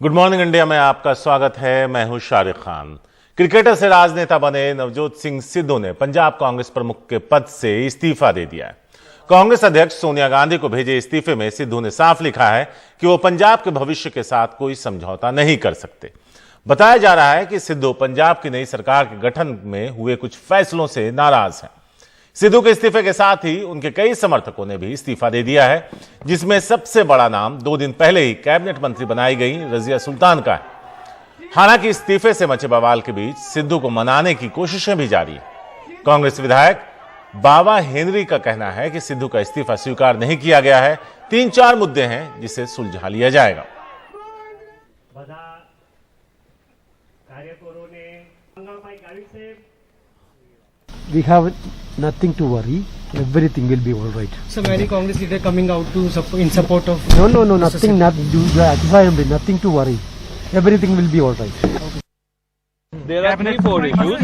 Good morning India में आपका स्वागत है। मैं हूं शारिक खान। क्रिकेटर से राजनेता बने नवजोत सिंह सिद्धू ने पंजाब कांग्रेस प्रमुख के पद से इस्तीफा दे दिया है। कांग्रेस अध्यक्ष सोनिया गांधी को भेजे इस्तीफे में सिद्धू ने साफ लिखा है कि वो पंजाब के भविष्य के साथ कोई समझौता नहीं कर सकते। बताया जा रहा है कि सिद्धू पंजाब की नई सरकार के गठन में हुए कुछ फैसलों से नाराज हैं। सिद्धू के इस्तीफे के साथ ही उनके कई समर्थकों ने भी इस्तीफा दे दिया है, जिसमें सबसे बड़ा नाम 2 दिन पहले ही कैबिनेट मंत्री बनाई गई रजिया सुल्तान का है। हालांकि इस्तीफे से मचे बवाल के बीच सिद्धू को मनाने की कोशिशें भी जारी है। कांग्रेस विधायक बाबा हेनरी का कहना है कि सिद्धू का इस्तीफा स्वीकार नहीं किया गया है। 3-4 मुद्दे हैं जिसे सुलझा लिया जाएगा। We have nothing to worry. Everything will be all right. So many Congress leaders coming out to in support of. No, nothing. Nothing to worry. Everything will be all right. There are 3-4 issues.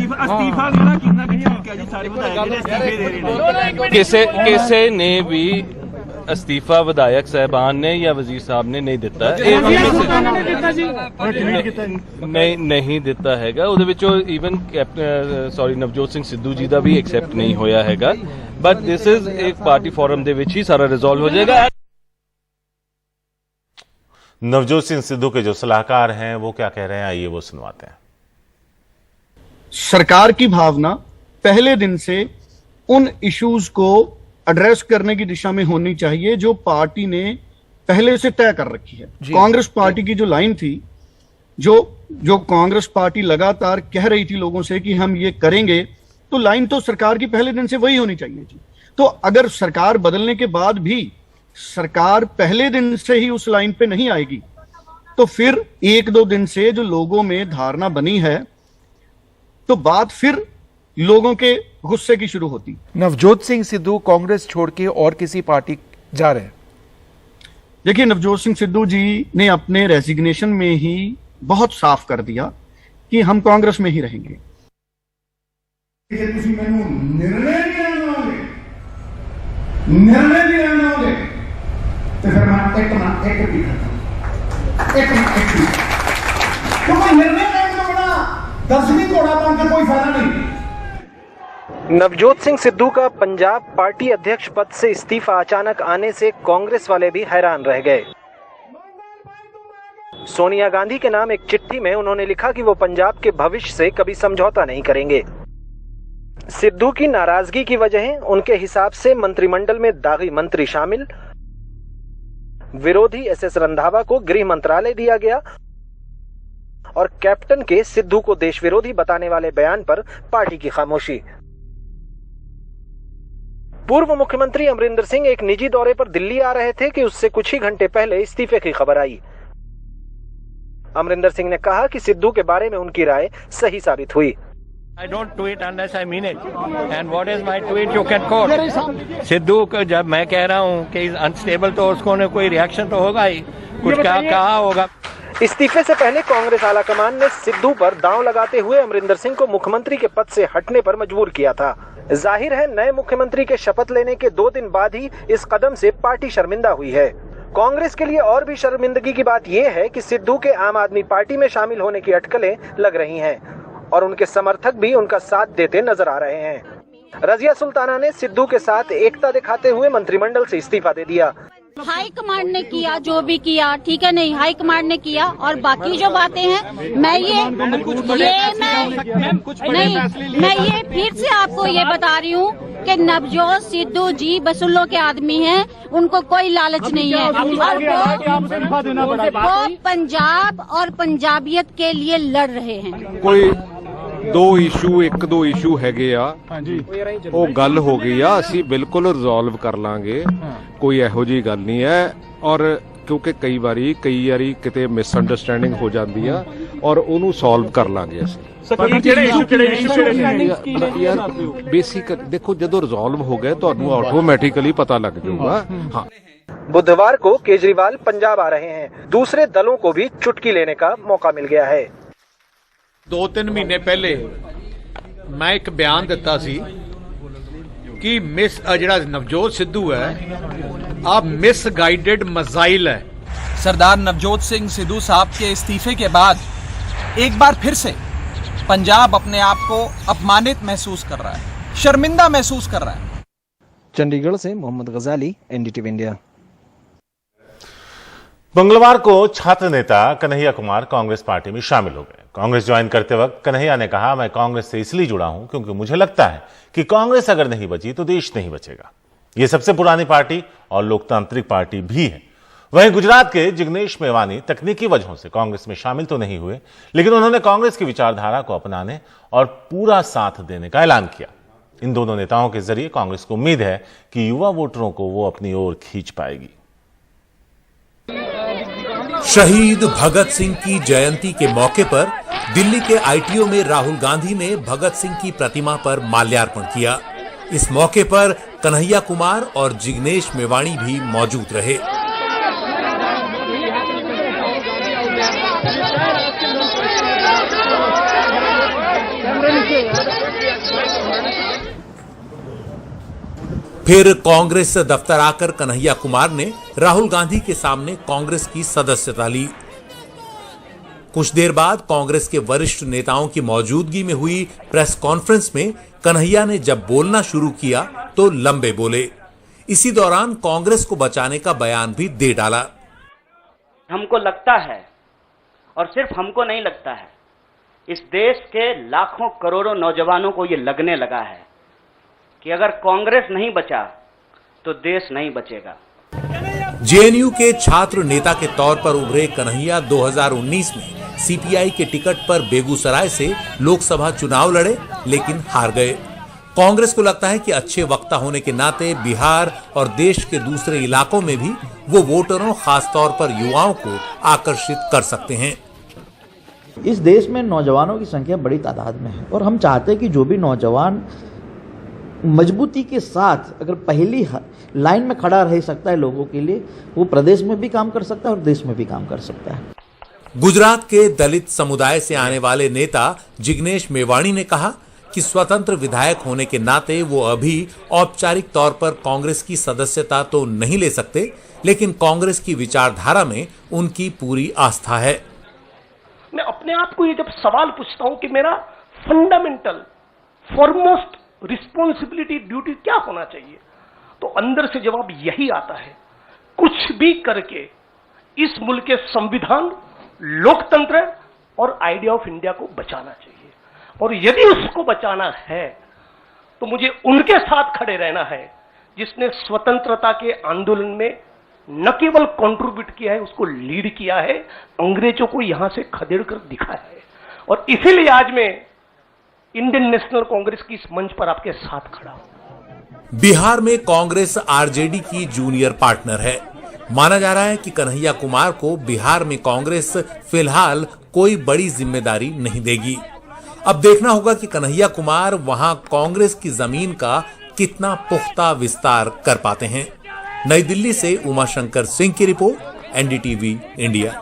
किसे ने भी इस्तीफा विधायक साहबान ने या वजीर साहब ने नहीं दिता नहीं दिता हैगा। ਉਹਦੇ ਵਿੱਚੋਂ ਈਵਨ ਨਵਜੋਤ ਸਿੰਘ ਸਿੱਧੂ ਜੀ ਦਾ ਵੀ ਐਕਸੈਪਟ नहीं ਹੋਇਆ हैगा। बट दिस इज एक पार्टी फोरम ਦੇ ਵਿੱਚ ही सारा रिजॉल्व हो जाएगा। नवजोत सिंह सिद्धू के जो सलाहकार हैं वो क्या कह रहे हैं, आइए वो सुनवाते हैं। सरकार की भावना पहले दिन से उन इश्यूज को एड्रेस करने की दिशा में होनी चाहिए जो पार्टी ने पहले से तय कर रखी है। कांग्रेस पार्टी की जो लाइन थी, जो कांग्रेस पार्टी लगातार कह रही थी लोगों से कि हम ये करेंगे, तो लाइन तो सरकार की पहले दिन से वही होनी चाहिए थी। तो अगर सरकार बदलने के बाद भी सरकार पहले दिन से ही उस लाइन पे नहीं आएगी तो फिर 1-2 दिन से जो लोगों में धारणा बनी है तो बात फिर लोगों के गुस्से की शुरू होती। नवजोत सिंह सिद्धू कांग्रेस छोड़ के और किसी पार्टी जा रहे हैं। देखिए, नवजोत सिंह सिद्धू जी ने अपने रेजिग्नेशन में ही बहुत साफ कर दिया कि हम कांग्रेस में ही रहेंगे। नवजोत सिंह सिद्धू का पंजाब पार्टी अध्यक्ष पद से इस्तीफा अचानक आने से कांग्रेस वाले भी हैरान रह गए। सोनिया गांधी के नाम एक चिट्ठी में उन्होंने लिखा कि वो पंजाब के भविष्य से कभी समझौता नहीं करेंगे। सिद्धू की नाराजगी की वजह उनके हिसाब से मंत्रिमंडल में दागी मंत्री शामिल, विरोधी एसएस रंधावा को गृह मंत्रालय दिया गया और कैप्टन के सिद्धू को देश विरोधी बताने वाले बयान पर पार्टी की खामोशी। पूर्व मुख्यमंत्री अमरिंदर सिंह एक निजी दौरे पर दिल्ली आ रहे थे कि उससे कुछ ही घंटे पहले इस्तीफे की खबर आई। अमरिंदर सिंह ने कहा कि सिद्धू के बारे में उनकी राय सही साबित हुई। I don't tweet unless I mean it. And what is my tweet? You can quote. Sidhu को जब मैं कह रहा हूँ कि अनस्टेबल तो उसको ने कोई रिएक्शन तो होगा ही, कुछ कहा होगा। इस्तीफे से पहले कांग्रेस आलाकमान ने सिद्धू पर दांव लगाते हुए अमरिंदर सिंह को मुख्यमंत्री के पद से हटने पर मजबूर किया था। जाहिर है नए मुख्यमंत्री के शपथ लेने के 2 दिन बाद ही इस कदम से पार्टी शर्मिंदा हुई है। कांग्रेस के लिए और भी शर्मिंदगी की बात यह है कि सिद्धू के आम आदमी पार्टी में शामिल होने की अटकलें लग रही हैं और उनके समर्थक भी उनका साथ देते नजर आ रहे हैं। रजिया सुल्ताना ने सिद्धू के साथ एकता दिखाते हुए मंत्रिमंडल से इस्तीफा दे दिया। हाई कमांड ने किया जो भी किया, ठीक है, नहीं हाई कमांड ने किया और बाकी जो बातें हैं मैं ये फिर से आपको ये बता रही हूँ कि नवजोत सिद्धू जी वसूलों के आदमी हैं, उनको कोई लालच नहीं है और वो पंजाब और पंजाबियत के लिए लड़ रहे हैं। कोई 2 इशू हैगे आ, ਉਹ ਗੱਲ ਹੋ ਗਈ ਆ, ਅਸੀਂ ਬਿਲਕੁਲ ਰਿਜ਼ੋਲਵ ਕਰ ਲਾਂਗੇ, ਕੋਈ ਇਹੋ ਜਿਹੀ ਗੱਲ ਨਹੀਂ ਹੈ। ਔਰ ਕਿਉਂਕਿ ਕਈ ਵਾਰੀ ਕਿਤੇ ਮਿਸਅੰਡਰਸਟੈਂਡਿੰਗ ਹੋ ਜਾਂਦੀ ਆ ਔਰ ਉਹਨੂੰ ਸੋਲਵ ਕਰ ਲਾਂਗੇ ਅਸੀਂ। बेसिक देखो जो रिजॉल्व हो गए तो ऑटोमेटिकली पता लग जाऊगा। हाँ, बुधवार को केजरीवाल पंजाब आ रहे हैं, दूसरे दलों को भी चुटकी लेने का मौका मिल गया है। 2-3 महीने पहले मैं एक बयान दिता सी कि मिस ਜਿਹੜਾ ਨਵਜੋਤ ਸਿੱਧੂ ਹੈ ਆ ਮਿਸਗਾਈਡਡ ਮਜ਼ਾਈਲ ਹੈ। सरदार नवजोत सिंह सिद्धू साहब के इस्तीफे के बाद एक बार फिर से पंजाब अपने आप को अपमानित महसूस कर रहा है, शर्मिंदा महसूस कर रहा है। चंडीगढ़ से मोहम्मद गजाली, एनडीटीवी इंडिया। मंगलवार को छात्र नेता कन्हैया कुमार कांग्रेस पार्टी में शामिल हो गए। कांग्रेस ज्वाइन करते वक्त कन्हैया ने कहा, मैं कांग्रेस से इसलिए जुड़ा हूं क्योंकि मुझे लगता है कि कांग्रेस अगर नहीं बची तो देश नहीं बचेगा। यह सबसे पुरानी पार्टी और लोकतांत्रिक पार्टी भी है। वहीं गुजरात के जिग्नेश मेवानी तकनीकी वजहों से कांग्रेस में शामिल तो नहीं हुए, लेकिन उन्होंने कांग्रेस की विचारधारा को अपनाने और पूरा साथ देने का ऐलान किया। इन दोनों नेताओं के जरिए कांग्रेस को उम्मीद है कि युवा वोटरों को वो अपनी ओर खींच पाएगी। शहीद भगत सिंह की जयंती के मौके पर दिल्ली के आईटीओ में राहुल गांधी ने भगत सिंह की प्रतिमा पर माल्यार्पण किया। इस मौके पर कन्हैया कुमार और जिग्नेश मेवानी भी मौजूद रहे। फिर कांग्रेस दफ्तर आकर कन्हैया कुमार ने राहुल गांधी के सामने कांग्रेस की सदस्यता ली। कुछ देर बाद कांग्रेस के वरिष्ठ नेताओं की मौजूदगी में हुई प्रेस कॉन्फ्रेंस में कन्हैया ने जब बोलना शुरू किया तो लंबे बोले। इसी दौरान कांग्रेस को बचाने का बयान भी दे डाला। हमको लगता है, और सिर्फ हमको नहीं लगता है, इस देश के लाखों करोड़ों नौजवानों को यह लगने लगा है कि अगर कांग्रेस नहीं बचा तो देश नहीं बचेगा। जेएनयू के छात्र नेता के तौर पर उभरे कन्हैया 2019 में सीपीआई के टिकट पर बेगूसराय से लोकसभा चुनाव लड़े, लेकिन हार गए। कांग्रेस को लगता है कि अच्छे वक्ता होने के नाते बिहार और देश के दूसरे इलाकों में भी वो वोटरों, खासतौर पर युवाओं को आकर्षित कर सकते हैं। इस देश में नौजवानों की संख्या बड़ी तादाद में है और हम चाहते हैं कि जो भी नौजवान मजबूती के साथ अगर पहली लाइन में खड़ा रह सकता है लोगों के लिए, वो प्रदेश में भी काम कर सकता है और देश में भी काम कर सकता है। गुजरात के दलित समुदाय से आने वाले नेता जिग्नेश मेवानी ने कहा कि स्वतंत्र विधायक होने के नाते वो अभी औपचारिक तौर पर कांग्रेस की सदस्यता तो नहीं ले सकते, लेकिन कांग्रेस की विचारधारा में उनकी पूरी आस्था है। मैं अपने आप को ये जब सवाल पूछता हूं कि मेरा फंडामेंटल फॉरमोस्ट रिस्पॉन्सिबिलिटी, ड्यूटी क्या होना चाहिए, तो अंदर से जवाब यही आता है, कुछ भी करके इस मुल्क के संविधान, लोकतंत्र और आइडिया ऑफ इंडिया को बचाना चाहिए। और यदि उसको बचाना है तो मुझे उनके साथ खड़े रहना है जिसने स्वतंत्रता के आंदोलन में न केवल कंट्रीब्यूट किया है, उसको लीड किया है, अंग्रेजों को यहां से खदेड़ कर दिखाया है। और इसीलिए आज मैं इंडियन नेशनल कांग्रेस की इस मंच पर आपके साथ खड़ा हूं। बिहार में कांग्रेस आरजेडी की जूनियर पार्टनर है। माना जा रहा है कि कन्हैया कुमार को बिहार में कांग्रेस फिलहाल कोई बड़ी जिम्मेदारी नहीं देगी। अब देखना होगा कि कन्हैया कुमार वहां कांग्रेस की जमीन का कितना पुख्ता विस्तार कर पाते हैं। नई दिल्ली से उमाशंकर सिंह की report, NDTV India.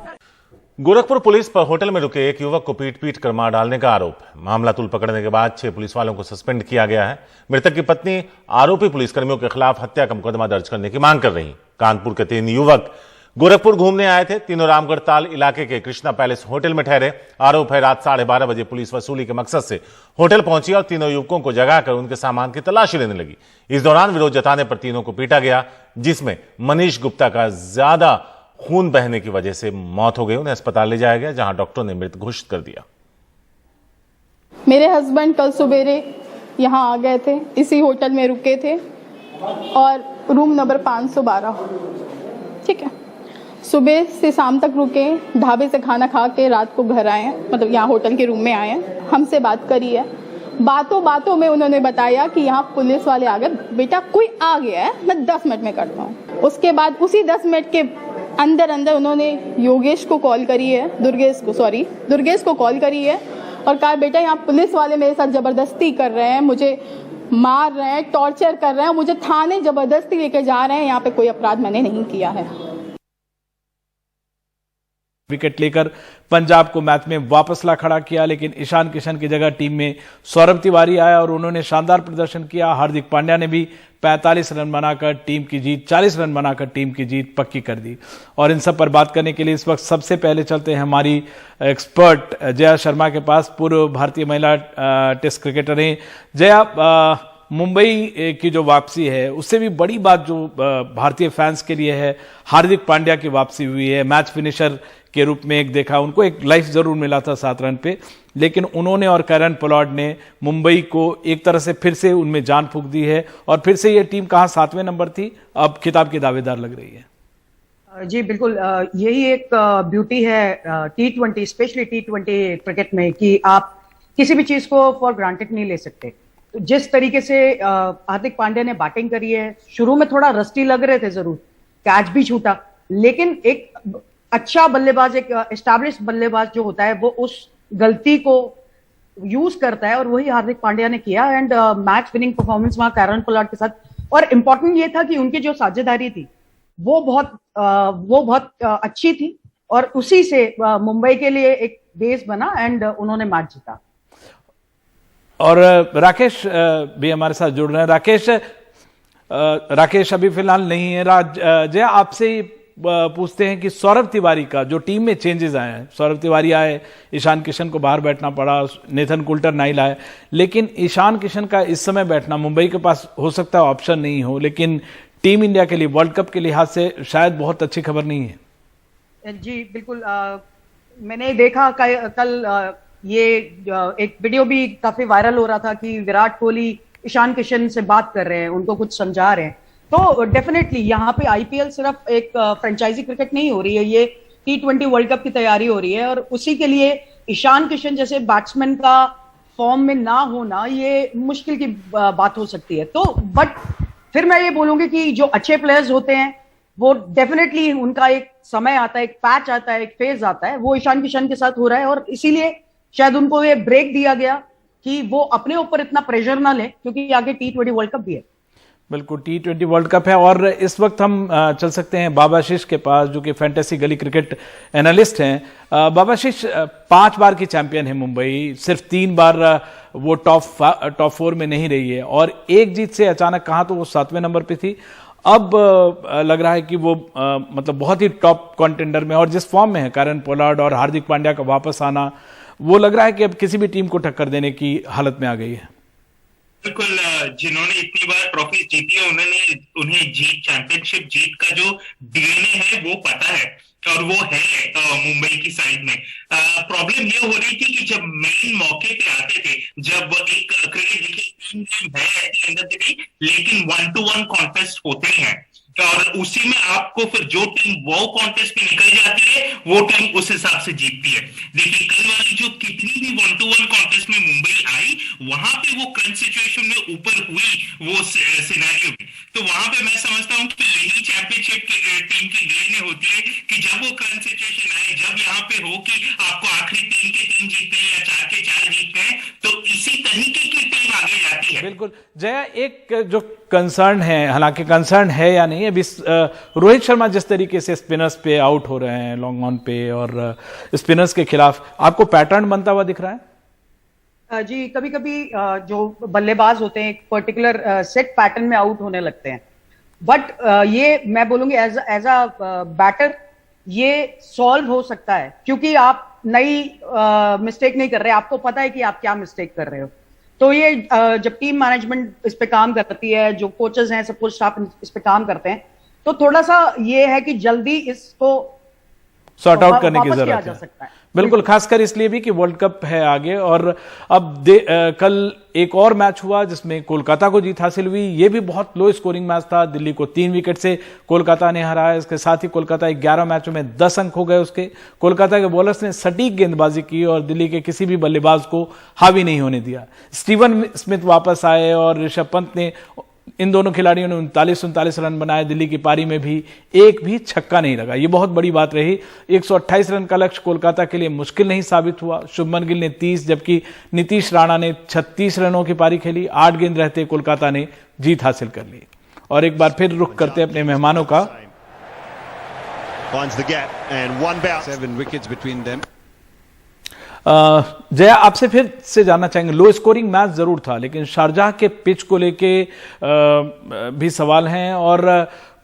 Gorakhpur police पर होटल में रुके एक युवक को पीट कर मार डालने का आरोप है। मामला तुल पकड़ने के बाद 6 पुलिस वालों को सस्पेंड किया गया है। मृतक की पत्नी आरोपी पुलिसकर्मियों के खिलाफ हत्या का मुकदमा दर्ज करने की मांग कर रही। कानपुर के 3 युवक गोरखपुर घूमने आए थे। तीनों रामगढ़ ताल इलाके के कृष्णा पैलेस होटल में ठहरे। आरोप है रात 12:30 बजे पुलिस वसूली के मकसद से होटल पहुंची और तीनों युवकों को जगाकर उनके सामान की तलाशी लेने लगी। इस दौरान विरोध जताने पर तीनों को पीटा गया, जिसमें मनीष गुप्ता का ज्यादा खून बहने की वजह से मौत हो गई। उन्हें अस्पताल ले जाया गया, जहां डॉक्टरों ने मृत घोषित कर दिया। मेरे हस्बैंड कल सवेरे यहाँ आ गए थे, इसी होटल में रुके थे और रूम नंबर 512, ठीक है। सुबह से शाम तक रुके, ढाबे से खाना खा के रात को घर आए, मतलब यहाँ होटल के रूम में आए, हमसे बात करी है। बातों बातों में उन्होंने बताया कि यहाँ पुलिस वाले आ गए, बेटा कोई आ गया है, मैं 10 मिनट में करता हूँ। उसके बाद उसी 10 मिनट के अंदर उन्होंने योगेश को कॉल करी है, दुर्गेश को कॉल करी है और कहा बेटा यहाँ पुलिस वाले मेरे साथ जबरदस्ती कर रहे हैं, मुझे मार रहे हैं, टॉर्चर कर रहे हैं, मुझे थाने जबरदस्ती लेके जा रहे हैं, यहाँ पे कोई अपराध मैंने नहीं किया है। विकेट लेकर पंजाब को मैच में वापस ला खड़ा किया, लेकिन ईशान किशन की जगह टीम में सौरभ तिवारी आया और उन्होंने शानदार प्रदर्शन किया। हार्दिक पांड्या ने भी 45 रन बनाकर टीम की जीत 40 रन बनाकर टीम की जीत पक्की कर दी। और इन सब पर बात करने के लिए इस वक्त सबसे पहले चलते हैं हमारी एक्सपर्ट जया शर्मा के पास, पूर्व भारतीय महिला टेस्ट क्रिकेटर हैं। जया, मुंबई की जो वापसी है उससे भी बड़ी बात जो भारतीय फैंस के लिए है, हार्दिक पांड्या की वापसी हुई है। मैच फिनिशर के रूप में एक देखा, उनको एक लाइफ जरूर मिला था 7 रन पे, लेकिन उन्होंने और कैरन पोलार्ड ने मुंबई को एक तरह से फिर से उनमें जान फूंक दी है और फिर से ये टीम कहां 7वें नंबर थी, अब खिताब की दावेदार लग रही है। जी बिल्कुल, यही एक ब्यूटी है T20, स्पेशली T20 क्रिकेट में, कि आप किसी भी चीज को फॉर ग्रांटेड नहीं ले सकते। जिस तरीके से हार्दिक पांड्या ने बैटिंग करी है, शुरू में थोड़ा रस्टी लग रहे थे जरूर, कैच भी छूटा, लेकिन एक अच्छा बल्लेबाज, एक एस्टैब्लिश बल्लेबाज जो होता है वो उस गलती को यूज करता है और वही हार्दिक पांड्या ने किया। एंड मैच विनिंग परफॉर्मेंस वहां कैरन पोलार्ड के साथ, और इम्पोर्टेंट ये था कि उनकी जो साझेदारी थी वो बहुत अच्छी थी और उसी से मुंबई के लिए एक बेस बना एंड उन्होंने मैच जीता। और राकेश भी हमारे साथ जुड़ रहे हैं। राकेश अभी फिलहाल नहीं है। जय, आपसे पूछते हैं कि सौरभ तिवारी का जो टीम में चेंजेस आए हैं, सौरभ तिवारी आए, ईशान किशन को बाहर बैठना पड़ा, नेथन कुल्टर नहीं आए, लेकिन ईशान किशन का इस समय बैठना मुंबई के पास हो सकता है ऑप्शन नहीं हो, लेकिन टीम इंडिया के लिए वर्ल्ड कप के लिहाज से शायद बहुत अच्छी खबर नहीं है। जी बिल्कुल, मैंने देखा कल ये एक वीडियो भी काफी वायरल हो रहा था कि विराट कोहली ईशान किशन से बात कर रहे हैं, उनको कुछ समझा रहे हैं। तो डेफिनेटली यहाँ पे आईपीएल सिर्फ एक फ्रेंचाइजी क्रिकेट नहीं हो रही है, ये T20 वर्ल्ड कप की तैयारी हो रही है और उसी के लिए ईशान किशन जैसे बैट्समैन का फॉर्म में ना होना ये मुश्किल की बात हो सकती है। तो बट फिर मैं ये बोलूंगी कि जो अच्छे प्लेयर्स होते हैं वो डेफिनेटली उनका एक समय आता है, एक पैच आता है, एक फेज आता है, वो ईशान किशन के साथ हो रहा है और इसीलिए शायद उनको ये ब्रेक दिया गया कि वो अपने ऊपर इतना प्रेशर ना ले, क्योंकि आगे T20 वर्ल्ड कप भी है। बिल्कुल, T20 वर्ल्ड कप है। और इस वक्त हम चल सकते हैं बाबाशीष के पास, जो कि फैंटेसी गली क्रिकेट एनालिस्ट हैं। बाबाशीष, 5 बार की चैंपियन है मुंबई, सिर्फ 3 बार वो टॉप 4 में नहीं रही है और एक जीत से अचानक कहा तो वो 7वें नंबर पे थी, अब लग रहा है कि वो मतलब बहुत ही टॉप कंटेंडर में, और जिस फॉर्म में है कैरन पोलार्ड और हार्दिक पांड्या का वापस आना, वो लग रहा है कि अब किसी भी टीम को टक्कर देने की हालत में आ गई है। बिल्कुल, जिन्होंने इतनी बार ट्रॉफी जीती है उन्हें चैंपियनशिप जीत का जो डीएनए है वो पता है और वो है मुंबई की साइड में। प्रॉब्लम ये हो रही थी कि जब मेन मौके पे आते थे, जब एक क्रिकेट देखिए 3 गेम है at the end of the day, लेकिन 1-to-1 कॉन्टेस्ट होते हैं और उसी में आपको फिर जो टीम वो कॉन्टेस्ट में निकल जाती है वो टीम उस हिसाब से जीतती है। देखिए कल वाली जो कितनी भी 1-to-1 कॉन्टेस्ट में मुंबई आई, वहां पे वो करंट सिचुएशन में ऊपर हुई वो सिनेरियो में, तो वहां पे मैं समझता हूं कि यही चैंपियनशिप टीम की डीएनए होती है कि जब वो करंट सिचुएशन आए, जब यहाँ पे हो कि आपको आखिरी 3 के 3 जीतते हैं या 4 के 4 जीतते हैं, तो इसी तरीके की टीम आगे जाती है। बिल्कुल जया, एक जो कंसर्न है, हालांकि कंसर्न है या नहीं, अभी रोहित शर्मा जिस तरीके से स्पिनर्स पे आउट हो रहे हैं लॉन्ग ऑन पे और स्पिनर्स के खिलाफ, आपको पैटर्न बनता हुआ दिख रहा है? जी, कभी कभी जो बल्लेबाज होते हैं एक पर्टिकुलर सेट पैटर्न में आउट होने लगते हैं, बट ये मैं बोलूंगी एज अ बैटर ये सॉल्व हो सकता है, क्योंकि आप नई मिस्टेक नहीं कर रहे, आपको पता है कि आप क्या मिस्टेक कर रहे हो। तो ये जब टीम मैनेजमेंट इस पे काम करती है, जो कोचेस हैं, सपोर्ट स्टाफ इस पे काम करते हैं, तो थोड़ा सा ये है कि जल्दी इसको सॉर्ट आउट करने की जरूरत है। बिल्कुल, खासकर इसलिए भी कि वर्ल्ड कप है आगे। और अब कल एक और मैच हुआ जिसमें कोलकाता को जीत हासिल हुई, ये भी बहुत लो स्कोरिंग मैच था, दिल्ली को 3 विकेट से कोलकाता ने हराया। इसके साथ ही कोलकाता 11 मैचों में 10 अंक हो गए उसके। कोलकाता के बॉलर्स ने सटीक गेंदबाजी की और दिल्ली के किसी भी बल्लेबाज को हावी नहीं होने दिया। स्टीवन स्मिथ वापस आए और ऋषभ पंत ने, इन दोनों खिलाड़ियों ने 39 रन बनाए। दिल्ली की पारी में भी एक भी छक्का नहीं लगा, ये बहुत बड़ी बात रही। 128 रन का लक्ष्य कोलकाता के लिए मुश्किल नहीं साबित हुआ। शुभमन गिल ने 30 जबकि नीतीश राणा ने 36 रनों की पारी खेली। 8 गेंद रहते कोलकाता ने जीत हासिल कर ली। और एक बार फिर रुख करते अपने मेहमानों का। finds the gap and one bounce. 7 wickets between them. Jaya, आपसे फिर से जानना चाहेंगे, लो स्कोरिंग मैच जरूर था लेकिन शारजाह के पिच को लेके भी सवाल हैं और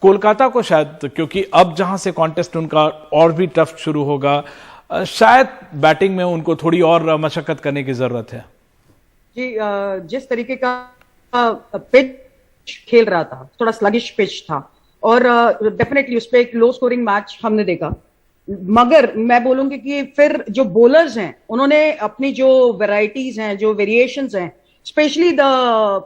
कोलकाता को शायद, क्योंकि अब जहां से कॉन्टेस्ट उनका और भी टफ शुरू होगा, शायद बैटिंग में उनको थोड़ी और मशक्कत करने की जरूरत है। जी, जिस तरीके का पिच खेल रहा था, थोड़ा स्लगिश पिच था और डेफिनेटली उस पर एक लो स्कोरिंग मैच हमने देखा। मगर मैं बोलूंगी कि फिर जो बॉलर्स हैं उन्होंने अपनी जो वैरायटीज हैं, जो वेरिएशंस हैं, स्पेशली द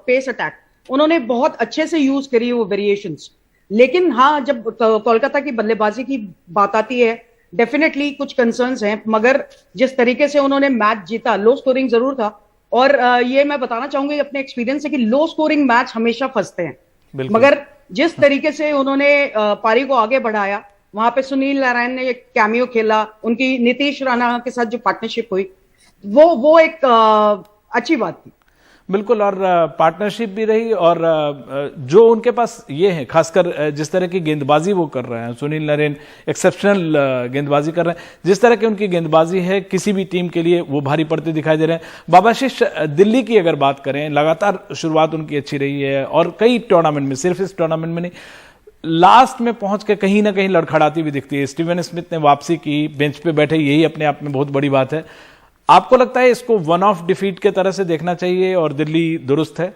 पेस अटैक, उन्होंने बहुत अच्छे से यूज करी वो वेरिएशंस। लेकिन हाँ, जब कोलकाता की बल्लेबाजी की बात आती है, डेफिनेटली कुछ कंसर्न्स हैं, मगर जिस तरीके से उन्होंने मैच जीता, लो स्कोरिंग जरूर था और ये मैं बताना चाहूंगी अपने एक्सपीरियंस से कि लो स्कोरिंग मैच हमेशा फंसते हैं, मगर जिस तरीके से उन्होंने पारी को आगे बढ़ाया, वहां पे सुनील नारायण ने एक कैमियो खेला, उनकी नीतीश राणा के साथ जो पार्टनरशिप हुई वो एक अच्छी बात थी। बिल्कुल, और पार्टनरशिप भी रही और जो उनके पास ये है, खासकर जिस तरह की गेंदबाजी वो कर रहे हैं, सुनील नारायण एक्सेप्शनल गेंदबाजी कर रहे हैं, जिस तरह की उनकी गेंदबाजी है किसी भी टीम के लिए वो भारी पड़ते दिखाई दे रहे हैं। बाबाशीष, दिल्ली की अगर बात करें, लगातार शुरुआत उनकी अच्छी रही है और कई टूर्नामेंट में, सिर्फ इस टूर्नामेंट में नहीं, लास्ट में पहुंच के कहीं ना कहीं लड़खड़ाती भी दिखती है। स्टीवन स्मिथ ने वापसी की, बेंच पे बैठे, यही अपने आप में बहुत बड़ी बात है। आपको लगता है इसको वन ऑफ डिफीट के तरह से देखना चाहिए और दिल्ली दुरुस्त है?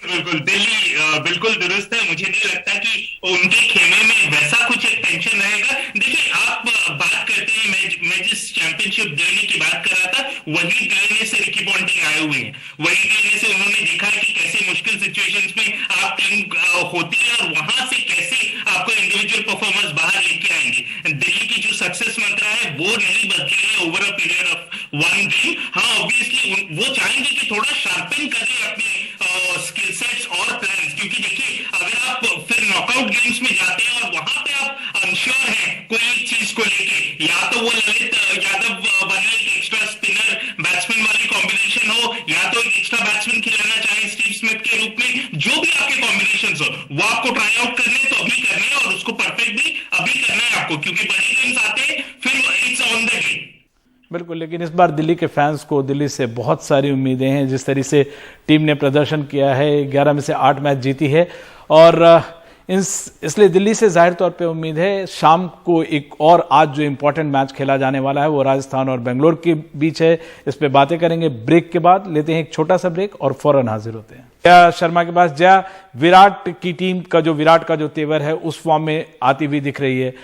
बिल्कुल, दिल्ली बिल्कुल दुरुस्त है। मुझे नहीं लगता कि उनके खेमे में वैसा कुछ एक टेंशन रहेगा। देखिए, आप बात करते हैं, मैं जिस चैंपियनशिप देने की बात कर रहा था, वही देने से रिकी पॉन्टिंग आए हुए हैं, वही देने से उन्होंने देखा है कि कैसे मुश्किल सिचुएशंस में आप टीम होती है और वहां से कैसे आपको इंडिविजुअल परफॉर्मेंस बाहर लेके आएंगे। दिल्ली की जो सक्सेस मंत्र है वो नहीं बदली है over a period of one game. हाँ, ऑब्वियसली वो चाहेंगे कि थोड़ा शार्पन करें अपने स्किल सेट्स और प्लान्स, क्योंकि देखिए, अगर आप फिर नॉकआउट गेम्स में जाते हैं और वहां पे आप अनश्योर हैं कोई एक चीज को लेके, या तो वो ललित यादव बने एक एक्स्ट्रा स्पिनर बैट्समैन वाली कॉम्बिनेशन हो, या तो एक एक्स्ट्रा बैट्समैन खिलाना चाहे स्टीव स्मिथ के रूप में, जो भी आपके कॉम्बिनेशन हो वो आपको ट्राई आउट करने तो अभी करने हैं और उसको परफेक्ट भी अभी करना है आपको, क्योंकि बड़े गेम्स आते हैं फिर इट्स ऑन द गेम। बिल्कुल, लेकिन इस बार दिल्ली के फैंस को दिल्ली से बहुत सारी उम्मीदें हैं। जिस तरह से टीम ने प्रदर्शन किया है, 11 में से 8 मैच जीती है और इसलिए दिल्ली से जाहिर तौर पे उम्मीद है। शाम को एक और आज जो इंपॉर्टेंट मैच खेला जाने वाला है वो राजस्थान और बेंगलोर के बीच है। इस पे बातें करेंगे ब्रेक के बाद। लेते हैं एक छोटा सा ब्रेक और फौरन हाजिर होते हैं जया शर्मा के पास। जया, विराट की टीम का जो तेवर है उस फॉर्म में आती हुई दिख रही है,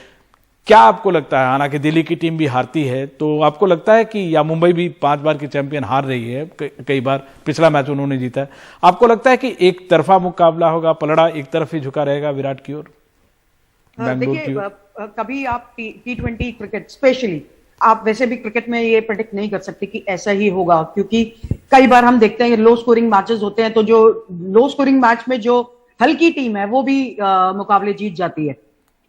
क्या आपको लगता है? हालांकि दिल्ली की टीम भी हारती है, तो आपको लगता है कि, या मुंबई भी 5 बार की चैंपियन हार रही है, कई बार पिछला मैच उन्होंने जीता है, आपको लगता है कि एक तरफा मुकाबला होगा, पलड़ा एक तरफ ही झुका रहेगा विराट की ओर, बेंगलुरु की ओर? कभी आप T20 क्रिकेट, स्पेशली आप वैसे भी क्रिकेट में ये प्रेडिक्ट नहीं कर सकते कि ऐसा ही होगा, क्योंकि कई बार हम देखते हैं कि लो स्कोरिंग मैचेस होते हैं, तो जो लो स्कोरिंग मैच में जो हल्की टीम है वो भी मुकाबले जीत जाती है।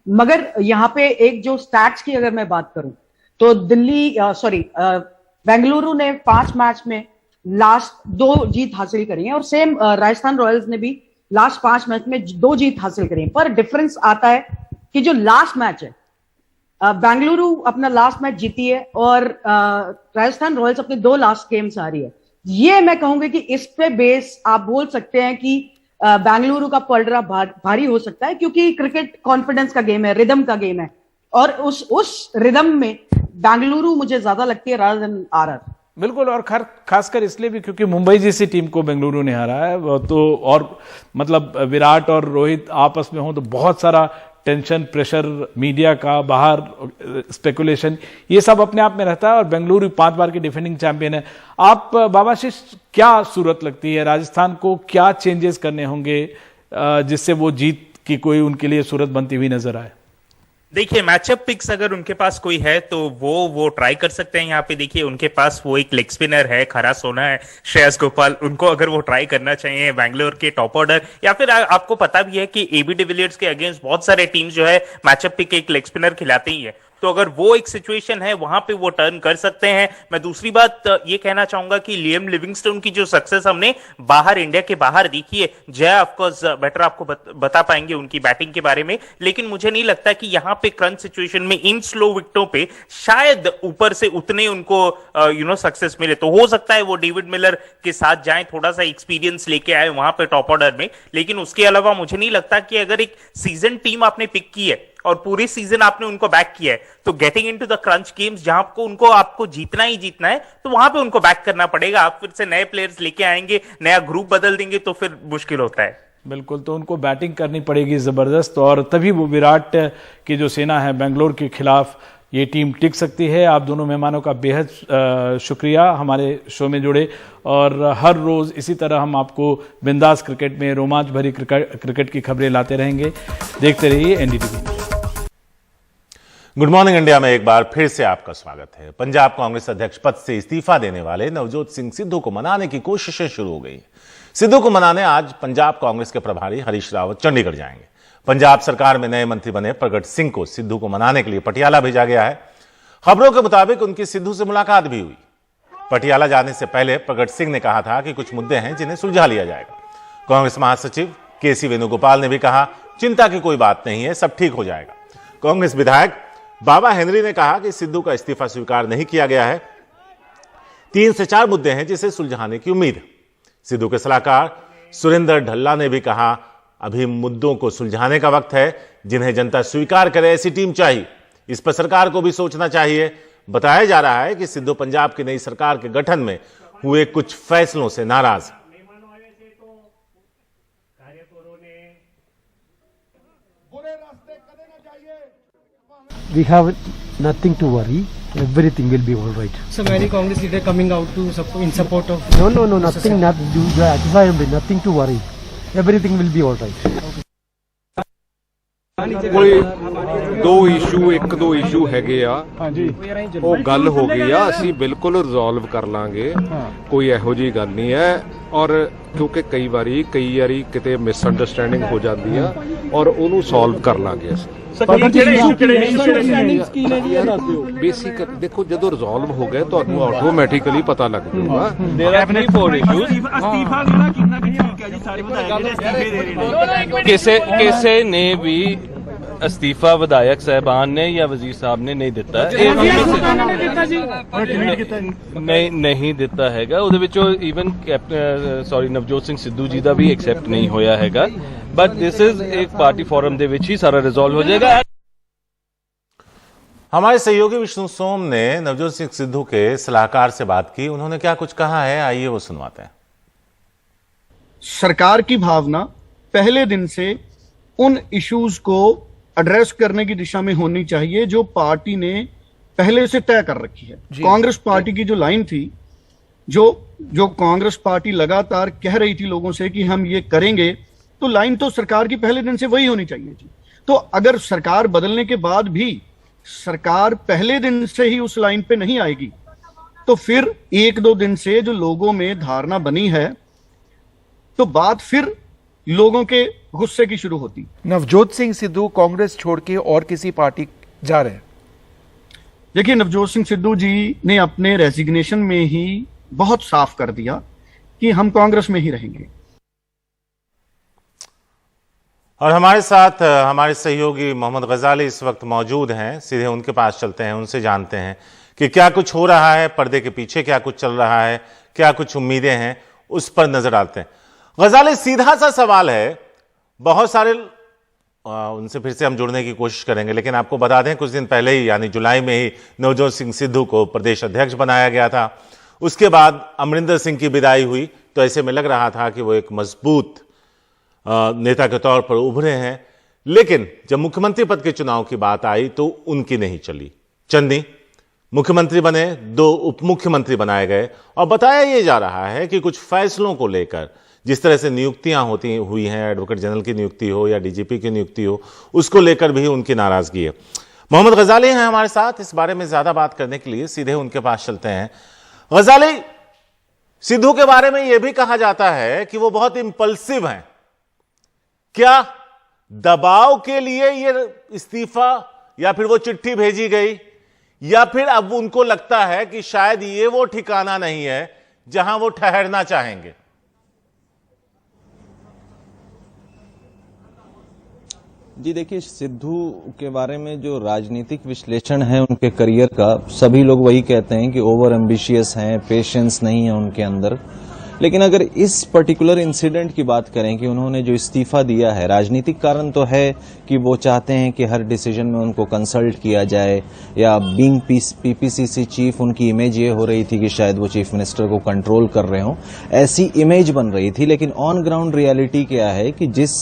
मगर यहाँ पे एक जो स्टैट्स की अगर मैं बात करूं तो बेंगलुरु ने 5 मैच में लास्ट 2 जीत हासिल करी है और सेम राजस्थान रॉयल्स ने भी लास्ट 5 मैच में 2 जीत हासिल करी है। पर डिफरेंस आता है कि जो लास्ट मैच है, बेंगलुरु अपना लास्ट मैच जीती है और राजस्थान रॉयल्स अपने 2 लास्ट गेम्स हारी है। ये मैं कहूंगी कि इस पे बेस आप बोल सकते हैं कि बेंगलुरु का पलड़ा भारी हो सकता है, क्योंकि क्रिकेट कॉन्फिडेंस का गेम है, रिदम का गेम है और उस रिदम में बेंगलुरु मुझे ज्यादा लगती है रादर देन आरआर। बिल्कुल, और खासकर इसलिए भी क्योंकि मुंबई जैसी टीम को बेंगलुरु ने हारा है, तो और मतलब विराट और रोहित आपस में हो तो बहुत सारा टेंशन, प्रेशर, मीडिया का बाहर, स्पेकुलेशन, ये सब अपने आप में रहता है और बेंगलुरु 5 बार की डिफेंडिंग चैंपियन है। आप बाबाशीष, क्या सूरत लगती है राजस्थान को, क्या चेंजेस करने होंगे जिससे वो जीत की कोई उनके लिए सूरत बनती हुई नजर आए? देखिए, मैचअप पिक्स अगर उनके पास कोई है तो वो ट्राई कर सकते हैं। यहाँ पे देखिए, उनके पास वो एक लेग स्पिनर है, खरा सोना है, श्रेयस गोपाल, उनको अगर वो ट्राई करना चाहिए। बैंगलोर के टॉप ऑर्डर, या फिर आपको पता भी है कि एबी डिविलियर्स के अगेंस्ट बहुत सारे टीम्स जो है मैचअप पिक एक लेग स्पिनर खिलाते ही है, तो अगर वो एक सिचुएशन है वहां पे वो टर्न कर सकते हैं। मैं दूसरी बात ये कहना चाहूंगा कि लियम लिविंगस्टोन की जो सक्सेस हमने बाहर, इंडिया के बाहर देखी है, जय ऑफकोर्स बेटर आपको बता पाएंगे उनकी बैटिंग के बारे में, लेकिन मुझे नहीं लगता कि यहां पे क्रंच सिचुएशन में इन स्लो विकेटों पे शायद ऊपर से उतने उनको सक्सेस मिले। तो हो सकता है वो डेविड मिलर के साथ जाएं, थोड़ा सा एक्सपीरियंस लेके आए वहां पे टॉप ऑर्डर में, लेकिन उसके अलावा मुझे नहीं लगता कि अगर एक सीजन टीम आपने पिक की है और पूरे सीजन आपने उनको बैक किया है, तो getting into the crunch games जहां उनको आपको जीतना ही जीतना है, तो वहां पे उनको बैक करना पड़ेगा। आप फिर से नए प्लेयर्स लेके आएंगे, नया ग्रुप बदल देंगे तो फिर मुश्किल होता है। बिल्कुल, तो उनको बैटिंग करनी पड़ेगी जबरदस्त, और तभी वो विराट की जो सेना है बेंगलोर के खिलाफ ये टीम टिक सकती है। आप दोनों मेहमानों का बेहद शुक्रिया हमारे शो में जुड़े, और हर रोज इसी तरह हम आपको बिंदास क्रिकेट में रोमांच भरी क्रिकेट की खबरें लाते रहेंगे। देखते रहिए एनडीटीवी। गुड मॉर्निंग इंडिया में एक बार फिर से आपका स्वागत है। पंजाब कांग्रेस अध्यक्ष पद से इस्तीफा देने वाले नवजोत सिंह सिद्धू को मनाने की कोशिशें शुरू हो गई। सिद्धू को मनाने आज पंजाब कांग्रेस के प्रभारी हरीश रावत चंडीगढ़ जाएंगे। पंजाब सरकार में नए मंत्री बने प्रगट सिंह को सिद्धू को मनाने के लिए पटियाला भेजा गया है। खबरों के मुताबिक उनकी सिद्धू से मुलाकात भी हुई। पटियाला जाने से पहले प्रगट सिंह ने कहा था कि कुछ मुद्दे हैं जिन्हें सुलझा लिया जाएगा। कांग्रेस महासचिव केसी वेणुगोपाल ने भी कहा, चिंता की कोई बात नहीं है, सब ठीक हो जाएगा। कांग्रेस विधायक बाबा हेनरी ने कहा कि सिद्धू का इस्तीफा स्वीकार नहीं किया गया है, 3 से 4 मुद्दे हैं जिसे सुलझाने की उम्मीद है। सिद्धू के सलाहकार सुरेंद्र ढल्ला ने भी कहा, अभी मुद्दों को सुलझाने का वक्त है, जिन्हें जनता स्वीकार करे ऐसी टीम चाहिए। इस पर सरकार को भी सोचना चाहिए। बताया जा रहा है कि सिद्धू पंजाब की नई सरकार के गठन में हुए कुछ फैसलों से नाराज। We have nothing to worry. Everything will be all right. So many Congress leaders coming out to in support of. No, nothing. Nothing to worry. Everything will be all right. ਕੋਈ ਇੱਕ ਦੋ ਇਸ਼ੂ ਹੈਗੇ ਆ, ਉਹ ਗੱਲ ਹੋ ਗਈ ਆ, ਅਸੀਂ ਬਿਲਕੁਲ ਰਿਜ਼ੋਲਵ ਕਰ ਲਾਂਗੇ, ਕੋਈ ਇਹੋ ਜਿਹੀ ਗੱਲ ਨਹੀਂ ਹੈ। ਔਰ ਕਿਉਂਕਿ ਕਈ ਵਾਰੀ ਕਿਤੇ ਮਿਸਅੰਡਰਸਟੈਂਡਿੰਗ ਹੋ ਜਾਂਦੀ ਆ, ਔਰ ਉਹਨੂੰ ਸੋਲਵ ਕਰ ਲਾਂਗੇ ਅਸੀਂ। ਬੇਸਿਕ ਦੇਖੋ, ਜਦੋਂ ਰਿਜ਼ੋਲਵ ਹੋ ਗਏ ਤੁਹਾਨੂੰ ਆਟੋਮੈਟਿਕਲੀ ਪਤਾ ਲੱਗ ਜਾਊਗਾ। ਕਿਸੇ ਨੇ ਵੀ ਅਸਤੀਫਾ ਵਿਧਾਇਕ ਸਾਹਿਬਾਨ ਨੇ ਜਾਂ ਵਜ਼ੀਰ ਸਾਹਿਬ ਨੇ ਨਹੀਂ ਦਿੱਤਾ, ਨਹੀਂ ਦਿੱਤਾ ਹੈਗਾ। ਉਹਦੇ ਵਿੱਚੋਂ ਈਵਨ ਨਵਜੋਤ ਸਿੰਘ ਸਿੱਧੂ ਜੀ ਦਾ ਵੀ ਐਕਸੈਪਟ नहीं होया हैगा, बट दिस इज एक पार्टी फोरम दे विच ही सारा रिजॉल्व हो जाएगा। हमारे सहयोगी विष्णु सोम ने नवजोत सिंह सिद्धू के सलाहकार से बात की। उन्होंने क्या कुछ कहा है, आइए वो सुनवाते हैं। सरकार की भावना पहले दिन से उन इश्यूज को एड्रेस करने की दिशा में होनी चाहिए जो पार्टी ने पहले से तय कर रखी है। कांग्रेस पार्टी की जो लाइन थी, जो कांग्रेस पार्टी लगातार कह रही थी लोगों से कि हम ये करेंगे, तो लाइन तो सरकार की पहले दिन से वही होनी चाहिए थी। तो अगर सरकार बदलने के बाद भी सरकार पहले दिन से ही उस लाइन पे नहीं आएगी, तो फिर 1-2 दिन से जो लोगों में धारणा बनी है, तो बात फिर लोगों के गुस्से की शुरू होती। नवजोत सिंह सिद्धू कांग्रेस छोड़ के और किसी पार्टी जा रहे हैं? देखिए, नवजोत सिंह सिद्धू जी ने अपने रेजिग्नेशन में ही बहुत साफ कर दिया कि हम कांग्रेस में ही रहेंगे। और हमारे साथ हमारे सहयोगी मोहम्मद गजाली इस वक्त मौजूद हैं। सीधे उनके पास चलते हैं, उनसे जानते हैं कि क्या कुछ हो रहा है, पर्दे के पीछे क्या कुछ चल रहा है, क्या कुछ उम्मीदें हैं, उस पर नजर डालते हैं। गजाली, सीधा सा सवाल है, बहुत सारे उनसे फिर से हम जुड़ने की कोशिश करेंगे, लेकिन आपको बता दें कुछ दिन पहले ही यानी जुलाई में ही नवजोत सिंह सिद्धू को प्रदेश अध्यक्ष बनाया गया था। उसके बाद अमरिंदर सिंह की विदाई हुई, तो ऐसे में लग रहा था कि वो एक मजबूत नेता के तौर पर उभरे हैं। लेकिन जब मुख्यमंत्री पद के चुनाव की बात आई तो उनकी नहीं चली। चंदी मुख्यमंत्री बने, 2 उप मुख्यमंत्री बनाए गए, और बताया यह जा रहा है कि कुछ फैसलों को लेकर, जिस तरह से नियुक्तियां हुई हैं, एडवोकेट जनरल की नियुक्ति हो या डीजीपी की नियुक्ति हो, उसको लेकर भी उनकी नाराजगी है। मोहम्मद गजाली हैं हमारे साथ। इस बारे में ज्यादा बात करने के लिए सीधे उनके पास चलते हैं। गजाली, सिद्धू के बारे में यह भी कहा जाता है कि वो बहुत इंपल्सिव हैं। क्या दबाव के लिए ये इस्तीफा या फिर वो चिट्ठी भेजी गई, या फिर अब उनको लगता है कि शायद ये वो ठिकाना नहीं है जहां वो ठहरना चाहेंगे? जी देखिए, सिद्धू के बारे में जो राजनीतिक विश्लेषण है उनके करियर का, सभी लोग वही कहते हैं कि ओवर एम्बिशियस हैं, पेशेंस नहीं है उनके अंदर। लेकिन अगर इस पर्टिकुलर इंसिडेंट की बात करें कि उन्होंने जो इस्तीफा दिया है, राजनीतिक कारण तो है कि वो चाहते हैं कि हर डिसीजन में उनको कंसल्ट किया जाए, या बीइंग पीपीसीसी चीफ उनकी इमेज ये हो रही थी कि शायद वो चीफ मिनिस्टर को कंट्रोल कर रहे हो, ऐसी इमेज बन रही थी। लेकिन ऑन ग्राउंड रियलिटी क्या है कि जिस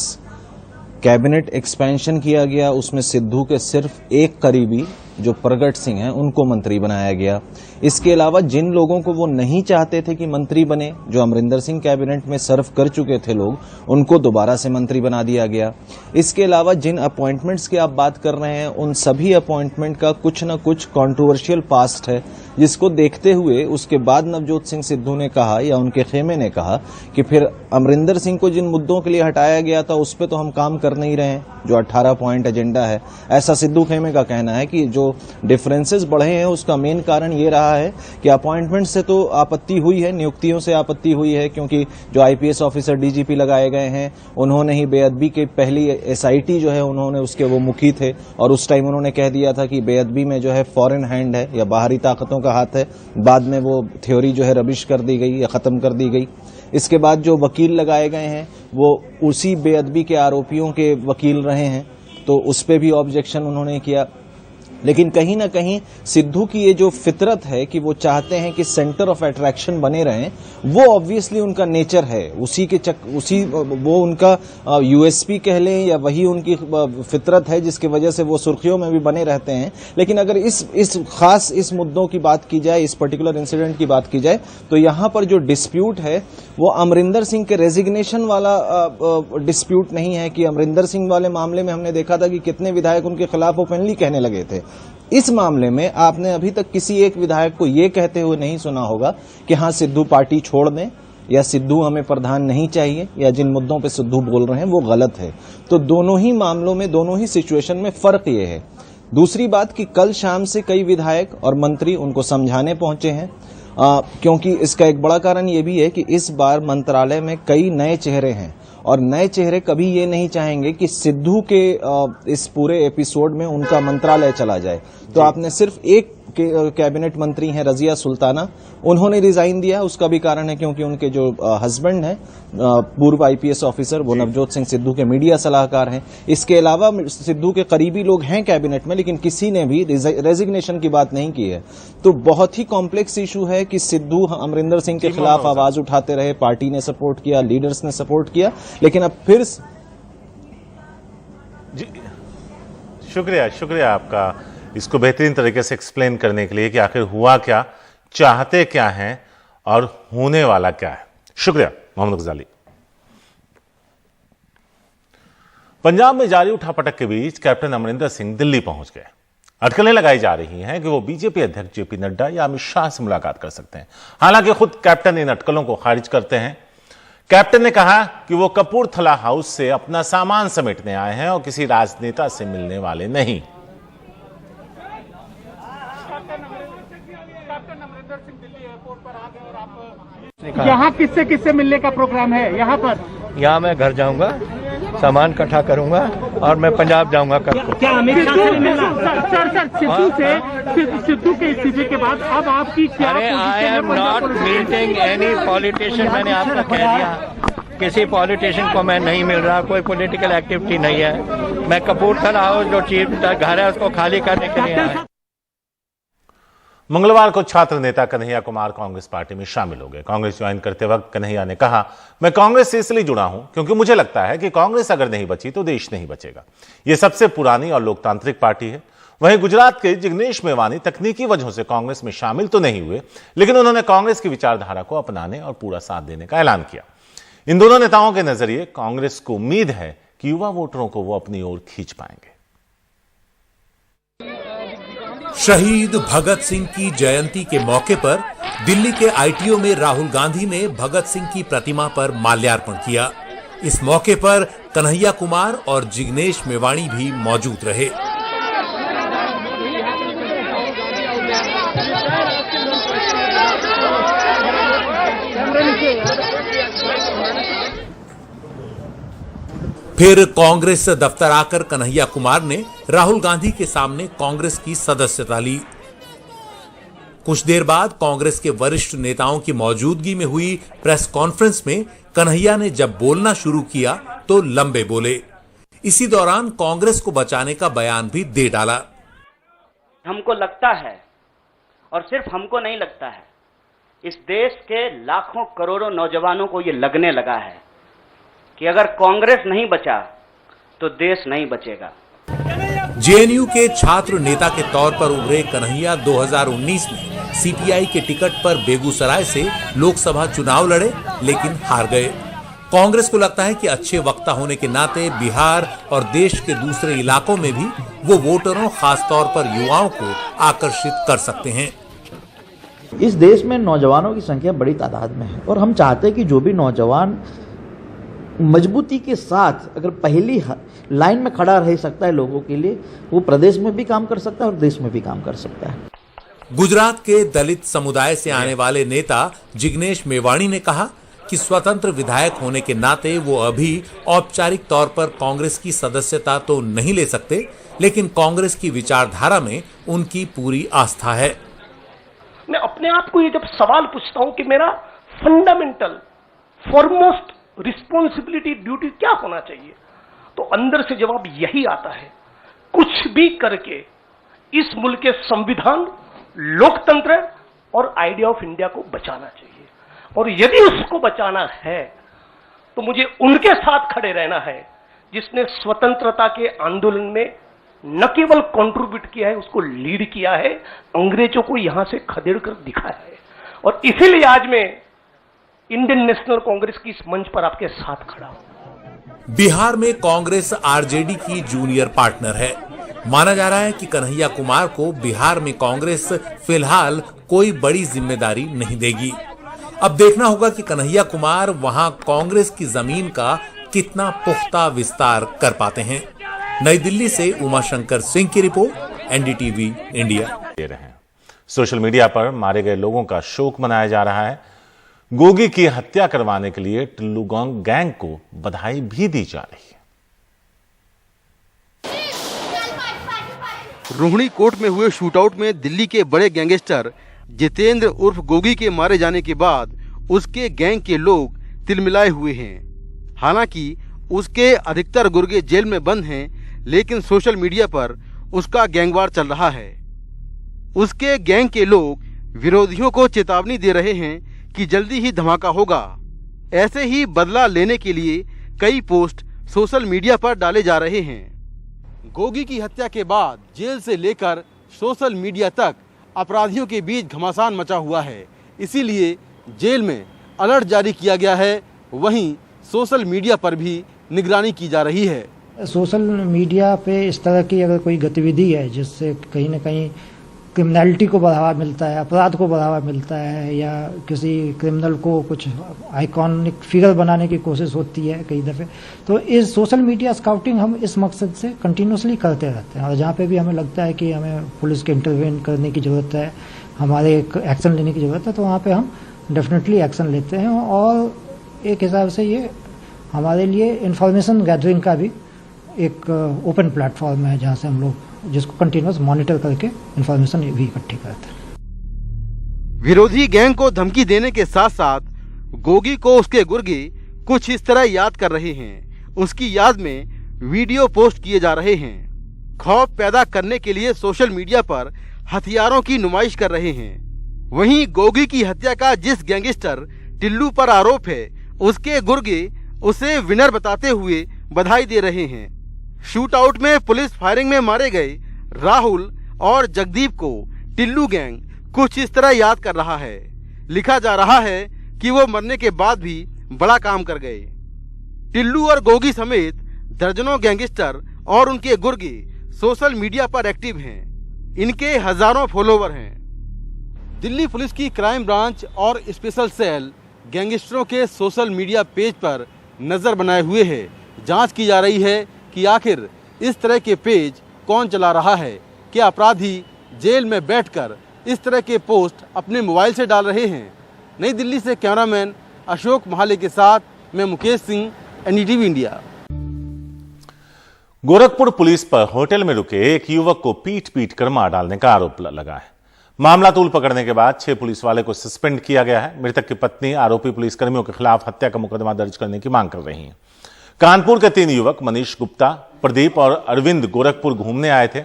कैबिनेट एक्सपेंशन किया गया उसमें सिद्धू के सिर्फ एक करीबी जो प्रगट सिंह हैं उनको मंत्री बनाया गया। इसके अलावा जिन लोगों को वो नहीं चाहते थे कि मंत्री बने, जो अमरिंदर सिंह कैबिनेट में सर्व कर चुके थे लोग, उनको दोबारा से मंत्री बना दिया गया। इसके अलावा जिन अपॉइंटमेंट्स की आप बात कर रहे हैं उन सभी अपॉइंटमेंट का कुछ न कुछ कंट्रोवर्शियल पास्ट है, जिसको देखते हुए उसके बाद नवजोत सिंह सिद्धू ने कहा या उनके खेमे ने कहा कि फिर अमरिंदर सिंह को जिन मुद्दों के लिए हटाया गया था उस पर तो हम काम कर नहीं रहे हैं, जो 18 पॉइंट एजेंडा है। ऐसा सिद्धू खेमे का कहना है कि जो डिफरेंसेस बढ़े हैं उसका मेन कारण ये रहा है कि अपॉइंटमेंट से तो आपत्ति हुई है, नियुक्तियों से आपत्ति हुई है, क्योंकि जो आईपीएस ऑफिसर डीजीपी लगाए गए हैं उन्होंने ही बेअदबी के पहली एसआईटी जो है उन्होंने उसके वो मुखी थे, और उस टाइम उन्होंने कह दिया था कि बेअदबी में जो है फॉरेन हैंड है या बाहरी ताकतों का हाथ है। बाद में वो थ्योरी जो है रबिश कर दी गई या खत्म कर दी गई। इसके बाद जो वकील लगाए गए हैं वो उसी बेअदबी के आरोपियों के वकील रहे हैं, तो उस पे भी ऑब्जेक्शन उन्होंने किया। लेकिन कहीं ना कहीं सिद्धू की ये जो फितरत है कि वो चाहते हैं कि सेंटर ऑफ अट्रैक्शन बने रहें, वो ऑब्वियसली उनका नेचर है, वो उनका यूएसपी कह लें या वही उनकी फितरत है जिसकी वजह से वो सुर्खियों में भी बने रहते हैं। लेकिन अगर इस मुद्दों की बात की जाए, इस पर्टिकुलर इंसिडेंट की बात की जाए, तो यहाँ पर जो डिस्प्यूट है वो अमरिंदर सिंह के रेजिग्नेशन वाला डिस्प्यूट नहीं है कि अमरिंदर सिंह वाले मामले में हमने देखा था कि कितने विधायक उनके खिलाफ ओपनली कहने लगे थे। इस मामले में आपने अभी तक किसी एक विधायक को यह कहते हुए नहीं सुना होगा कि हाँ सिद्धू पार्टी छोड़ दें या सिद्धू हमें प्रधान नहीं चाहिए, या जिन मुद्दों पे सिद्धू बोल रहे हैं वो गलत है। तो दोनों ही मामलों में, दोनों ही सिचुएशन में फर्क ये है। दूसरी बात कि कल शाम से कई विधायक और मंत्री उनको समझाने पहुंचे हैं, क्योंकि इसका एक बड़ा कारण ये भी है कि इस बार मंत्रालय में कई नए चेहरे हैं, और नए चेहरे कभी ये नहीं चाहेंगे कि सिद्धू के इस पूरे एपिसोड में उनका मंत्रालय चला जाए। तो आपने सिर्फ एक कैबिनेट मंत्री हैं रजिया सुल्ताना, उन्होंने रिजाइन दिया। उसका भी कारण है क्योंकि उनके जो हस्बैंड हैं पूर्व आईपीएस ऑफिसर, वो नवजोत सिंह सिद्धू के मीडिया सलाहकार हैं। इसके अलावा सिद्धू के करीबी लोग हैं कैबिनेट में, लेकिन किसी ने भी रेजिग्नेशन की बात नहीं की है। तो बहुत ही कॉम्प्लेक्स इशू है कि सिद्धू अमरिंदर सिंह के खिलाफ आवाज उठाते रहे, पार्टी ने सपोर्ट किया, लीडर्स ने सपोर्ट किया, लेकिन अब फिर शुक्रिया आपका इसको बेहतरीन तरीके से एक्सप्लेन करने के लिए कि आखिर हुआ क्या, चाहते क्या हैं और होने वाला क्या है। शुक्रिया मोहम्मद गजाली। पंजाब में जारी उठापटक के बीच कैप्टन अमरिंदर सिंह दिल्ली पहुंच गए। अटकलें लगाई जा रही हैं कि वो बीजेपी अध्यक्ष जेपी नड्डा या अमित शाह से मुलाकात कर सकते हैं। हालांकि खुद कैप्टन इन अटकलों को खारिज करते हैं। कैप्टन ने कहा कि वो कपूरथला हाउस से अपना सामान समेटने आए हैं और किसी राजनेता से मिलने वाले नहीं। यहाँ किससे मिलने का प्रोग्राम है? यहाँ मैं घर जाऊंगा, सामान इकट्ठा करूंगा और मैं पंजाब जाऊंगा। क्या अमित शाह से मिलना? सर सिद्धू के इस्तीफे के बाद अब आपकी क्या? अरे I am not meeting any politician, मैंने आपको कह दिया किसी पॉलिटिशियन को मैं नहीं मिल रहा, कोई पॉलिटिकल एक्टिविटी नहीं है। मैं कपूरथला हाउस जो चीफ घर है उसको खाली करने के लिए आया। मंगलवार को छात्र नेता कन्हैया कुमार कांग्रेस पार्टी में शामिल हो गए। कांग्रेस ज्वाइन करते वक्त कन्हैया ने कहा, मैं कांग्रेस से इसलिए जुड़ा हूं क्योंकि मुझे लगता है कि कांग्रेस अगर नहीं बची तो देश नहीं बचेगा। यह सबसे पुरानी और लोकतांत्रिक पार्टी है। वहीं गुजरात के जिग्नेश मेवानी तकनीकी वजहों से कांग्रेस में शामिल तो नहीं हुए, लेकिन उन्होंने कांग्रेस की विचारधारा को अपनाने और पूरा साथ देने का ऐलान किया। इन दोनों नेताओं के नजरिए कांग्रेस को उम्मीद है कि युवा वोटरों को वो अपनी ओर खींच पाएंगे। शहीद भगत सिंह की जयंती के मौके पर दिल्ली के आईटीओ में राहुल गांधी ने भगत सिंह की प्रतिमा पर माल्यार्पण किया। इस मौके पर कन्हैया कुमार और जिग्नेश मेवानी भी मौजूद रहे। फिर कांग्रेस दफ्तर आकर कन्हैया कुमार ने राहुल गांधी के सामने कांग्रेस की सदस्यता ली। कुछ देर बाद कांग्रेस के वरिष्ठ नेताओं की मौजूदगी में हुई प्रेस कॉन्फ्रेंस में कन्हैया ने जब बोलना शुरू किया तो लंबे बोले। इसी दौरान कांग्रेस को बचाने का बयान भी दे डाला। हमको लगता है, और सिर्फ हमको नहीं लगता है, इस देश के लाखों करोड़ों नौजवानों को ये लगने लगा है कि अगर कांग्रेस नहीं बचा तो देश नहीं बचेगा। जेएनयू के छात्र नेता के तौर पर उभरे कन्हैया 2019 में सीपीआई के टिकट पर बेगूसराय से लोकसभा चुनाव लड़े, लेकिन हार गए। कांग्रेस को लगता है कि अच्छे वक्ता होने के नाते बिहार और देश के दूसरे इलाकों में भी वो वोटरों, खासतौर पर युवाओं को आकर्षित कर सकते हैं। इस देश में नौजवानों की संख्या बड़ी तादाद में है और हम चाहते हैं कि जो भी नौजवान मजबूती के साथ अगर पहली लाइन में खड़ा रह सकता है लोगों के लिए, वो प्रदेश में भी काम कर सकता है और देश में भी काम कर सकता है। गुजरात के दलित समुदाय से आने वाले नेता जिग्नेश मेवाणी ने कहा कि स्वतंत्र विधायक होने के नाते वो अभी औपचारिक तौर पर कांग्रेस की सदस्यता तो नहीं ले सकते, लेकिन कांग्रेस की विचारधारा में उनकी पूरी आस्था है। मैं अपने आप को ये जब सवाल पूछता हूं कि मेरा फंडामेंटल फॉरमोस्ट रिस्पॉन्सिबिलिटी ड्यूटी क्या होना चाहिए, तो अंदर से जवाब यही आता है, कुछ भी करके इस मुल्क के संविधान, लोकतंत्र और आइडिया ऑफ इंडिया को बचाना चाहिए। और यदि उसको बचाना है तो मुझे उनके साथ खड़े रहना है जिसने स्वतंत्रता के आंदोलन में न केवल कंट्रीब्यूट किया है, उसको लीड किया है, अंग्रेजों को यहां से खदेड़ कर दिखाया है। और इसीलिए आज मैं इंडियन नेशनल कांग्रेस की इस मंच पर आपके साथ खड़ा हूं। बिहार में कांग्रेस आरजेडी की जूनियर पार्टनर है। माना जा रहा है कि कन्हैया कुमार को बिहार में कांग्रेस फिलहाल कोई बड़ी जिम्मेदारी नहीं देगी। अब देखना होगा कि कन्हैया कुमार वहां कांग्रेस की जमीन का कितना पुख्ता विस्तार कर पाते हैं। नई दिल्ली से उमाशंकर सिंह की report, NDTV India. Social media पर मारे गए लोगों का शोक मनाया जा रहा है। गोगी की हत्या करवाने के लिए टिल्लू गैंग को बधाई भी दी जा रही है। रोहिणी कोर्ट में हुए शूटआउट में दिल्ली के बड़े गैंगस्टर जितेंद्र उर्फ गोगी के मारे जाने के बाद उसके गैंग के लोग तिलमिलाए हुए हैं। हालांकि उसके अधिकतर गुर्गे जेल में बंद हैं, लेकिन सोशल मीडिया पर उसका गैंगवार चल रहा है। उसके गैंग के लोग विरोधियों को चेतावनी दे रहे हैं कि जल्दी ही धमाका होगा। ऐसे ही बदला लेने के लिए कई पोस्ट सोशल मीडिया पर डाले जा रहे हैं। गोगी की हत्या के बाद जेल से लेकर सोशल मीडिया तक अपराधियों के बीच घमासान मचा हुआ है, इसीलिए जेल में अलर्ट जारी किया गया है। वहीं सोशल मीडिया पर भी निगरानी की जा रही है। सोशल मीडिया पे इस तरह की अगर कोई गतिविधि है जिससे कहीं ना कहीं क्रिमिनलिटी को बढ़ावा मिलता है, अपराध को बढ़ावा मिलता है, या किसी क्रिमिनल को कुछ आइकॉनिक फिगर बनाने की कोशिश होती है कई दफ़े, तो इस सोशल मीडिया स्काउटिंग हम इस मकसद से कंटिन्यूसली करते रहते हैं। और जहाँ पे भी हमें लगता है कि हमें पुलिस के इंटरवेन करने की ज़रूरत है, हमारे एक्शन लेने की ज़रूरत है, तो वहाँ पर हम डेफिनेटली एक्शन लेते हैं। और एक हिसाब से ये हमारे लिए इंफॉर्मेशन गैदरिंग का भी एक ओपन प्लेटफॉर्म है, जहाँ से हम लोग जिसको कंटिन्यूस मॉनिटर करके इंफॉर्मेशन भी इकट्ठी करते हैं। विरोधी गैंग को धमकी देने के साथ साथ गोगी को उसके गुर्गे कुछ इस तरह याद कर रहे हैं। उसकी याद में वीडियो पोस्ट किए जा रहे हैं। खौफ पैदा करने के लिए सोशल मीडिया पर हथियारों की नुमाइश कर रहे हैं। वहीं गोगी की हत्या का जिस गैंगस्टर टिल्लू पर आरोप है, उसके गुर्गे उसे विनर बताते हुए बधाई दे रहे हैं। शूटआउट में पुलिस फायरिंग में मारे गए राहुल और जगदीप को टिल्लू गैंग कुछ इस तरह याद कर रहा है। लिखा जा रहा है कि वो मरने के बाद भी बड़ा काम कर गए। टिल्लू और गोगी समेत दर्जनों गैंगस्टर और उनके गुर्गे सोशल मीडिया पर एक्टिव हैं। इनके हजारों फॉलोवर हैं। दिल्ली पुलिस की क्राइम ब्रांच और स्पेशल सेल गैंगस्टरों के सोशल मीडिया पेज पर नजर बनाए हुए है। जांच की जा रही है कि आखिर इस तरह के पेज कौन चला रहा है। क्या अपराधी जेल में बैठकर इस तरह के पोस्ट अपने मोबाइल से डाल रहे हैं? नई दिल्ली से कैमरामैन अशोक महाले के साथ मैं Mukesh Singh, NDTV India. Gorakhpur police पर होटल में रुके एक युवक को पीट पीट कर मार डालने का आरोप लगा है। मामला तूल पकड़ने के बाद 6 पुलिस वाले को सस्पेंड किया गया है। मृतक की पत्नी आरोपी पुलिसकर्मियों के खिलाफ हत्या का मुकदमा दर्ज करने की मांग कर रही है। कानपुर के 3 युवक मनीष गुप्ता, प्रदीप और अरविंद गोरखपुर घूमने आए थे।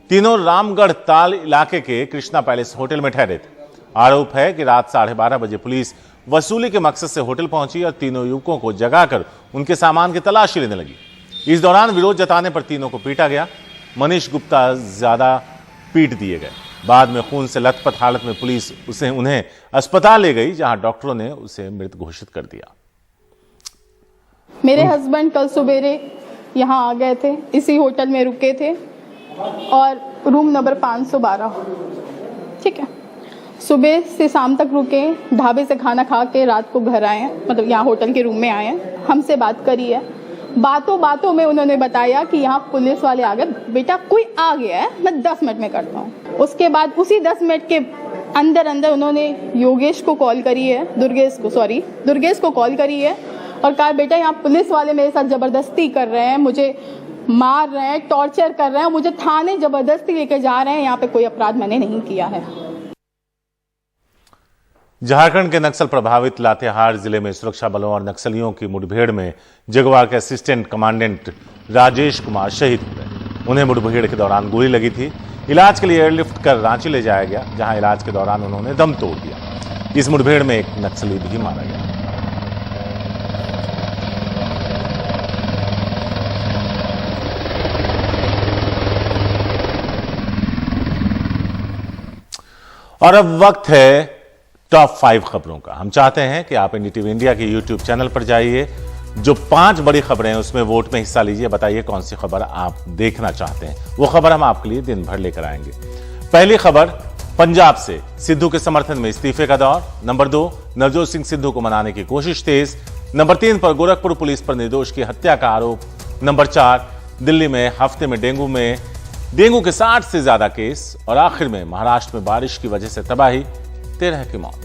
तीनों रामगढ़ ताल इलाके के कृष्णा पैलेस होटल में ठहरे थे। आरोप है कि रात 12:30 बजे पुलिस वसूली के मकसद से होटल पहुंची और तीनों युवकों को जगाकर उनके सामान की तलाशी लेने लगी। इस दौरान विरोध जताने पर तीनों को पीटा गया। मनीष गुप्ता ज्यादा पीट दिए गए। बाद में खून से लथपथ हालत में पुलिस उन्हें अस्पताल ले गई, जहां डॉक्टरों ने उसे मृत घोषित कर दिया। मेरे हस्बैंड कल सवेरे यहाँ आ गए थे, इसी होटल में रुके थे और रूम नंबर 512, ठीक है। सुबह से शाम तक रुके, ढाबे से खाना खा के रात को घर आए हैं, मतलब यहाँ होटल के रूम में आए हैं। हमसे बात करी है। बातों बातों में उन्होंने बताया कि यहाँ पुलिस वाले आ गए, बेटा कोई आ गया है, मैं 10 मिनट में करता हूँ। उसके बाद उसी 10 मिनट के अंदर उन्होंने योगेश को कॉल करी है, दुर्गेश को कॉल करी है और कहा बेटा यहाँ पुलिस वाले मेरे साथ जबरदस्ती कर रहे हैं, मुझे मार रहे हैं, टॉर्चर कर रहे हैं, मुझे थाने जबरदस्ती लेके जा रहे हैं, यहाँ पे कोई अपराध मैंने नहीं किया है। झारखंड के नक्सल प्रभावित लातेहार जिले में सुरक्षा बलों और नक्सलियों की मुठभेड़ में जगवा के असिस्टेंट कमांडेंट राजेश कुमार शहीद हुए। उन्हें मुठभेड़ के दौरान गोली लगी थी। इलाज के लिए एयरलिफ्ट कर रांची ले जाया गया, जहां इलाज के दौरान उन्होंने दम तोड़ दिया। इस मुठभेड़ में एक नक्सली भी मारा गया। और अब वक्त है टॉप 5 खबरों का। हम चाहते हैं कि आप एनडीटीवी इंडिया के यूट्यूब चैनल पर जाइए, जो 5 बड़ी खबरें हैं उसमें वोट में हिस्सा लीजिए। बताइए कौन सी खबर आप देखना चाहते हैं, वो खबर हम आपके लिए दिन भर लेकर आएंगे। पहली खबर, पंजाब से सिद्धू के समर्थन में इस्तीफे का दौर। नंबर 2, नवजोत सिंह सिद्धू को मनाने की कोशिश तेज। नंबर 3 पर गोरखपुर पुलिस पर निर्दोष की हत्या का आरोप। नंबर 4, दिल्ली में हफ्ते में डेंगू के 60 से ज्यादा केस। और आखिर में महाराष्ट्र में बारिश की वजह से तबाही, 13 की मौत।